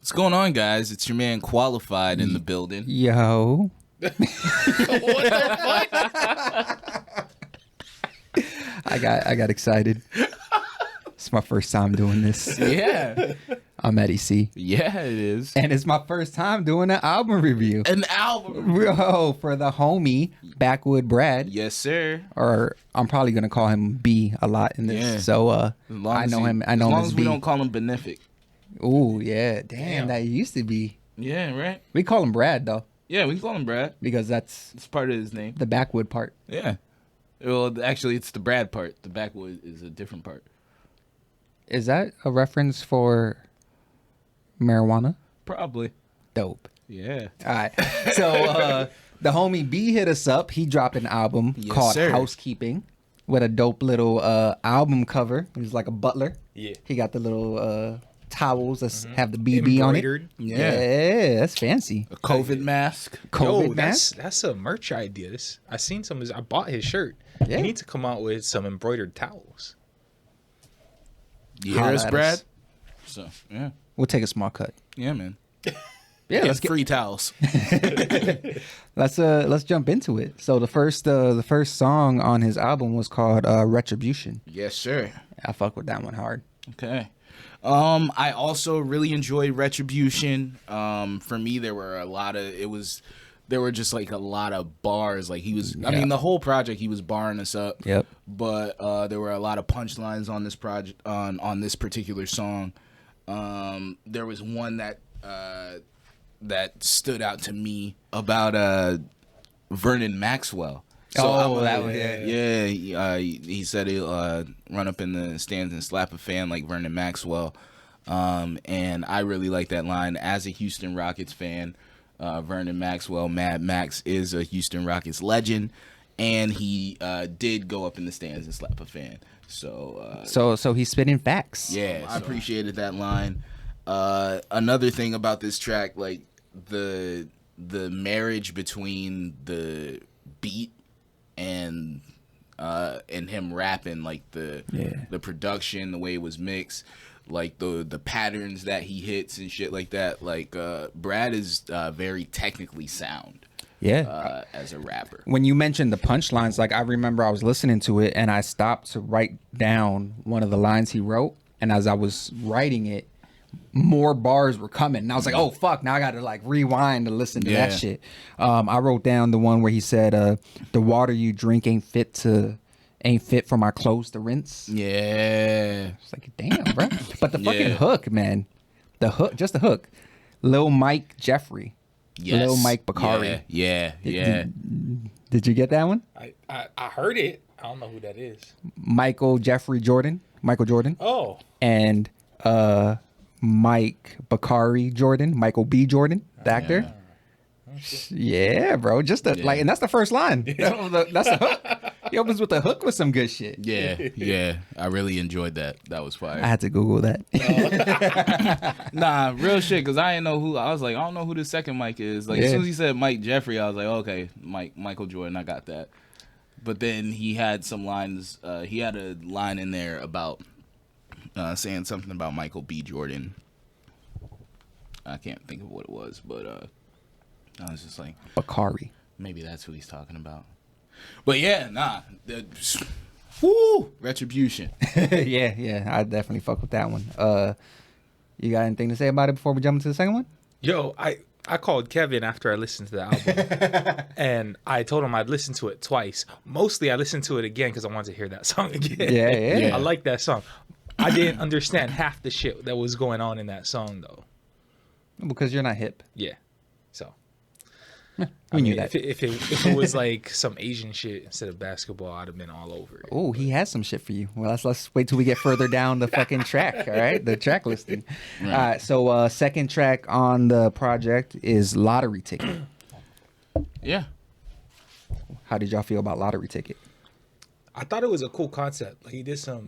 What's going on, guys? It's your man Qualified in the building. Yo. What the fuck? I got excited. It's my first time doing this. Yeah. I'm at EC. Yeah, it is. And it's my first time doing an album review. An album. Bro, for the homie, Backwood Brad. Yes, sir. Or I'm probably going to call him B a lot in this. Yeah. So I know him as long as as B. we don't call him Benefic. Ooh, yeah. Damn, that used to be. Yeah, right? We call him Brad, though. Yeah, we can call him Brad. Because that's It's part of his name. the Backwood part. Yeah. Well, actually, it's the Brad part. The Backwood is a different part. Is that a reference for marijuana? Probably. Dope. Yeah. All right. So the homie B hit us up. He dropped an album called sir. Housekeeping with a dope little album cover. He was like a butler. Yeah. He got the little towels that have the BB on it. Embroidered. Yeah, that's fancy. A COVID mask. COVID Yo, mask. that's a merch idea. I seen some. I bought his shirt. Yeah. He needs to come out with some embroidered towels. You hear Holla us, at Brad? us. So, yeah. We'll take a small cut. Yeah, man. Yeah, Yeah, let's get free towels. let's jump into it. So the first song on his album was called Retribution. Yes, sir. I fuck with that one hard. Okay. I also really enjoyed Retribution. For me, there were just like a lot of bars. Like he was, I mean, the whole project, he was barring us up. Yep. But there were a lot of punchlines on this project, on this particular song. There was one that stood out to me about Vernon Maxwell. So that was he said he'll run up in the stands and slap a fan like Vernon Maxwell, and I really like that line. As a Houston Rockets fan, Vernon Maxwell, Mad Max, is a Houston Rockets legend, and he did go up in the stands and slap a fan. So So he's spitting facts. yeah, I appreciated that line. Another thing about this track, like the marriage between the beat and him rapping, like the production, the way it was mixed, like the patterns that he hits and shit like that. Like Brad is very technically sound. Yeah. As a rapper. When you mentioned the punchlines, like I remember I was listening to it and I stopped to write down one of the lines he wrote, and as I was writing it, more bars were coming, and I was like, "Oh fuck!" Now I got to like rewind to listen to that shit. I wrote down the one where he said, "The water you drink ain't fit for my clothes to rinse." Yeah. It's like, damn, bro. But the fucking hook, man, just the hook. Lil Mike Jeffrey, Yes. Lil Mike Bakari. Yeah. Did you get that one? I heard it. I don't know who that is. Michael Jordan, Oh, and Mike Bakari Jordan, Michael B. Jordan, the actor. Yeah, bro. Just like, and that's the first line. That's the hook. He opens with the hook with some good shit. Yeah. I really enjoyed that. That was fire. I had to Google that. Nah, real shit, because I didn't know who. I was like, I don't know who the second Mike is. Like, as soon as he said Mike Jeffrey, I was like, okay, Michael Jordan, I got that. But then he had some lines. He had a line in there about saying something about Michael B. Jordan. I can't think of what it was, but I was just like, Bakari. maybe that's who he's talking about. But yeah, nah. Woo! Retribution. yeah. I definitely fuck with that one. You got anything to say about it before we jump into the second one? yo, I called Kevin after I listened to the album, and I told him I'd listen to it twice. Mostly, I listened to it again because I wanted to hear that song again. Yeah. I like that song. I didn't understand half the shit that was going on in that song, though. Because you're not hip. Yeah, so. We knew that. If it was like some Asian shit instead of basketball, I'd have been all over it. Oh, he has some shit for you. Well, let's wait till we get further down the fucking track, all right? The track listing. Right. All right, so second track on the project is Lottery Ticket. Yeah. How did y'all feel about Lottery Ticket? I thought it was a cool concept. Like, he did some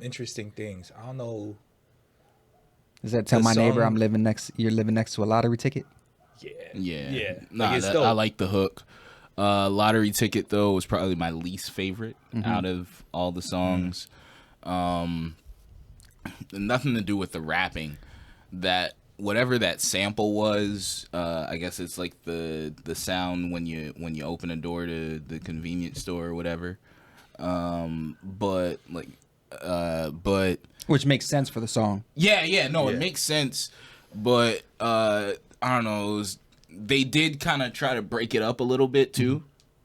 interesting things. I don't know. Is that tell The my neighbor song- you're living next to a lottery ticket? Yeah. Like, Nah, it's I dope. like the hook. Lottery Ticket, though, was probably my least favorite out of all the songs. Nothing to do with the rapping. That whatever that sample was, I guess it's like the sound when you open a door to the convenience store or whatever. But like, but Which makes sense for the song. yeah, no, it makes sense. But I don't know. They did kind of try to break it up a little bit too,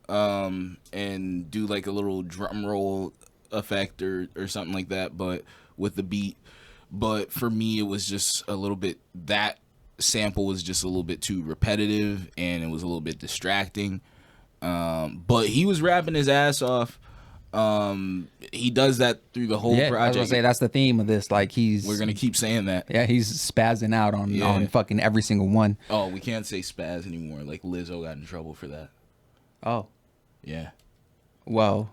and do like a little drum roll effect or something like that. But with the beat. But for me, it was just a little bit, that sample was just a little bit too repetitive and it was a little bit distracting. But he was rapping his ass off. He does that through the whole Yeah, I was project. gonna say that's the theme of this. Like We're going to keep saying that. Yeah, he's spazzing out on fucking every single one. Oh, we can't say spaz anymore. Like Lizzo got in trouble for that. Oh, Yeah. well,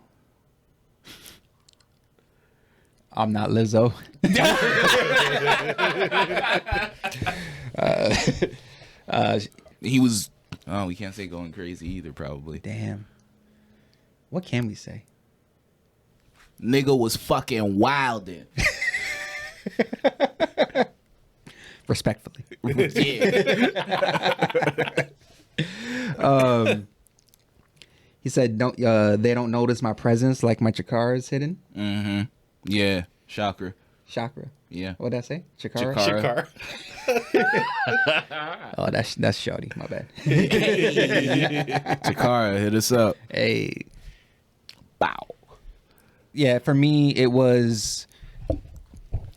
I'm not Lizzo. He was, oh, we can't say going crazy either, probably. Damn. What can we say? Nigga was fucking wildin'. Respectfully. Yeah. He said, "Don't they don't notice my presence like my chakra is hidden." Mm-hmm. Yeah. Chakra. Chakra. Yeah. What'd I say? Chakra. Chakra. Oh, that's shorty. My bad. Takara, hit us up. Hey. Bow. Yeah, for me it was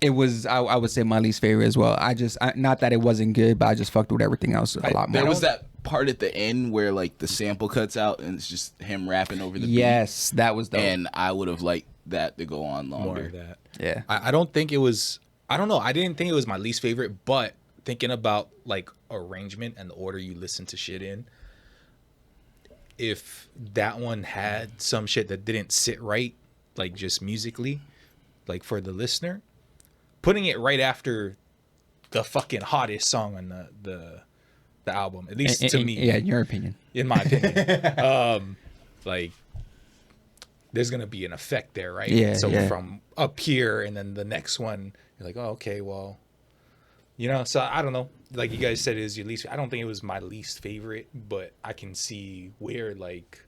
I would say my least favorite as well. Not that it wasn't good, but I just fucked with everything else a lot more. There was that part at the end where like the sample cuts out and it's just him rapping over the beat. Yes, that was dope. And I would have liked that to go on longer. More of that. Yeah. I don't think it was. I don't know. I didn't think it was my least favorite, but thinking about like arrangement and the order you listen to shit in, if that one had some shit that didn't sit right, like just musically, like for the listener, putting it right after the fucking hottest song on the album, at least to me. Yeah, in your opinion. In my opinion. Like there's gonna be an effect there, right? Yeah. So yeah. from up here and then the next one, you're like, oh, okay, well, so I don't know. Like you guys said, it is your least. I don't think it was my least favorite, but I can see where like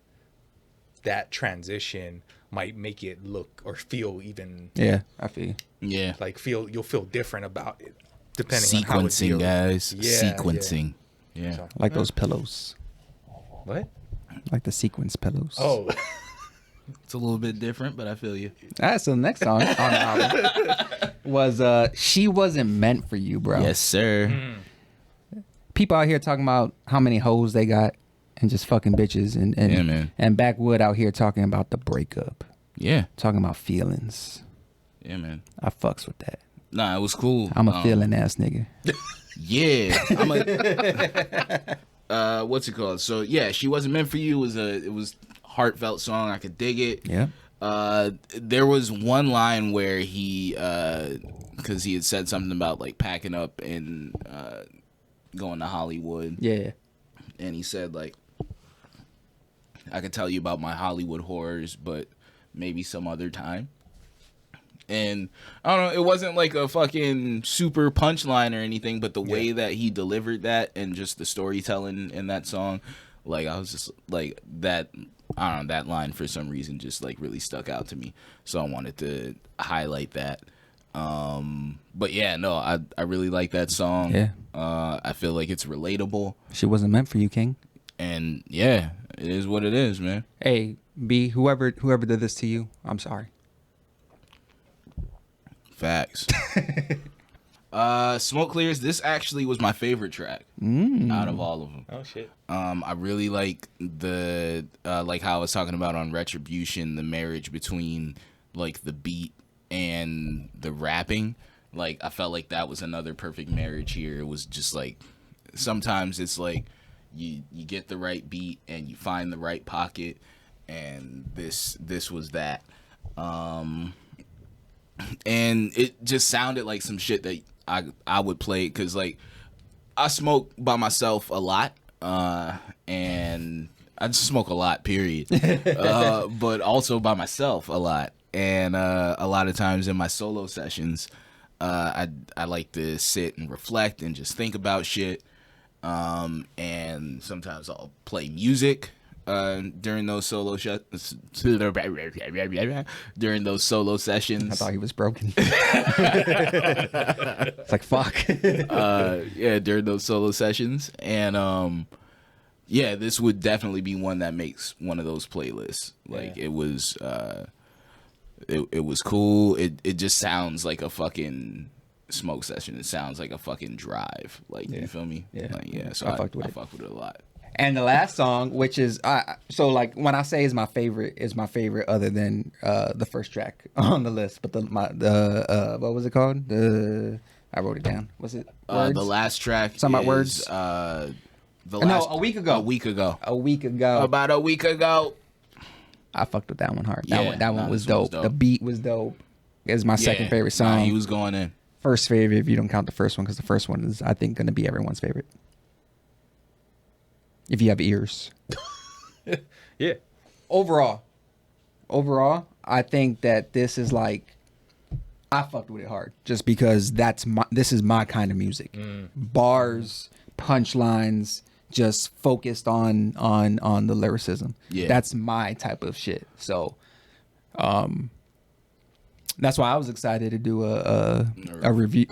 that transition might make it look or feel even. Yeah, I feel you. Yeah. Like you'll feel different about it depending on how it Sequencing, feels. guys. Yeah, Sequencing. Yeah. So- Like those pillows. What? Like the sequence pillows. Oh. It's a little bit different, but I feel you. All right, so the next song on the album was She Wasn't Meant for You, bro. Yes, sir. People out here talking about how many hoes they got and just fucking bitches and Yeah, man. and Backwood out here talking about the breakup. Yeah. Talking about feelings. Yeah, man. I fucks with that. Nah, it was cool. I'm a feeling ass nigga. Yeah. What's it called? So yeah, She Wasn't Meant for You it was heartfelt song. I could dig it. Yeah. There was one line where he because he had said something about like packing up and going to Hollywood. Yeah. And he said like, I could tell you about my Hollywood horrors, but maybe some other time. And I don't know, it wasn't like a fucking super punchline or anything, but the way that he delivered that and just the storytelling in that song, like I was just like that. I don't know, that line for some reason just like really stuck out to me. So I wanted to highlight that. But yeah, no, I really like that song. Yeah. I feel like it's relatable. She wasn't meant for you, King. And yeah, it is what it is, man. Hey, B, whoever did this to you, I'm sorry. Facts. Smoke Clears, this actually was my favorite track out of all of them. Oh shit. I really like the like how I was talking about on Retribution, the marriage between like the beat and the rapping. Like I felt like that was another perfect marriage here. It was just like sometimes it's like you get the right beat and you find the right pocket, and this was that. And it just sounded like some shit that I would play, because like I smoke by myself a lot, and I just smoke a lot, period. But also by myself a lot, and a lot of times in my solo sessions, I like to sit and reflect and just think about shit. And sometimes I'll play music during those during those solo sessions. I thought he was broken. It's like fuck. Yeah, during those solo sessions, and yeah, this would definitely be one that makes one of those playlists. Like it was, it was cool. It just sounds like a fucking smoke session. It sounds like a fucking drive. Like you feel me? Yeah. Like, yeah. So I fucked with I it. fuck with it a lot. And the last song, which is so like when I say is my favorite other than the first track on the list, but what was it called? I wrote it down. Was it Words? The last track. Something about is, Words. A week ago. A week ago. About a week ago. I fucked with that one hard. Yeah, that one was dope. The beat was dope. It's my second favorite song. Nah, he was going in. First favorite if you don't count the first one, because the first one is, I think, going to be everyone's favorite. If you have ears. Yeah. Overall, I think that this is like, I fucked with it hard just because this is my kind of music. Bars, punchlines, just focused on the lyricism. Yeah. That's my type of shit. So, that's why I was excited to do a review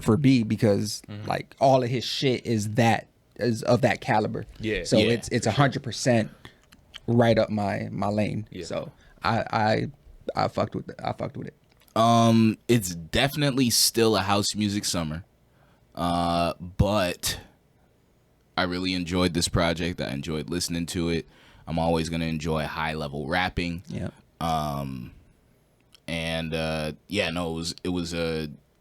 for B, because like all of his shit is of that caliber. Yeah. So Yeah, it's 100% right up my lane. Yeah. So I fucked with it. It's definitely still a house music summer. But I really enjoyed this project. I enjoyed listening to it. I'm always gonna enjoy high level rapping. Yeah.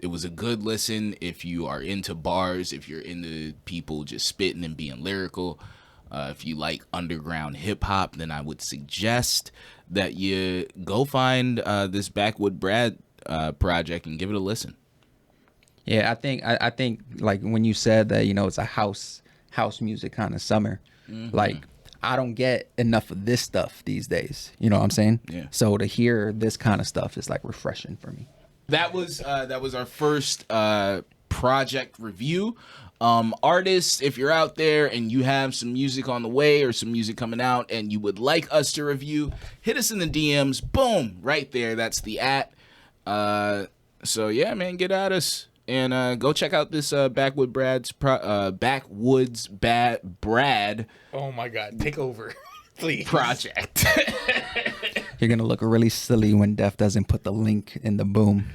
It was a good listen if you are into bars, if you're into people just spitting and being lyrical. If you like underground hip hop, then I would suggest that you go find this Backwood Brad project and give it a listen. Yeah, I think like when you said that, it's a house music kind of summer, like I don't get enough of this stuff these days. You know what I'm saying? Yeah. So to hear this kind of stuff is like refreshing for me. That was our first project review. Artists, if you're out there and you have some music on the way or some music coming out and you would like us to review, hit us in the DMs. Boom, right there. That's the @ So yeah, man, get at us and go check out this Backwood Brad. Oh my God, take over, please. Project. You're gonna look really silly when Def doesn't put the link in the boom,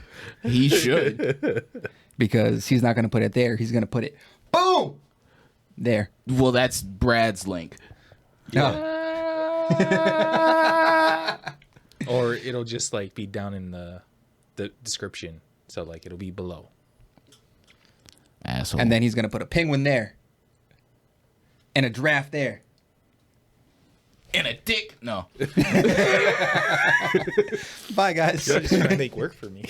He should. because he's not gonna put it there. He's gonna put it boom there. Well, that's Brad's link. Or it'll just like be down in the description, so like it'll be below. Asshole. And then he's gonna put a penguin there, and a giraffe there. and a dick. No. Bye, guys. Just trying to make work for me.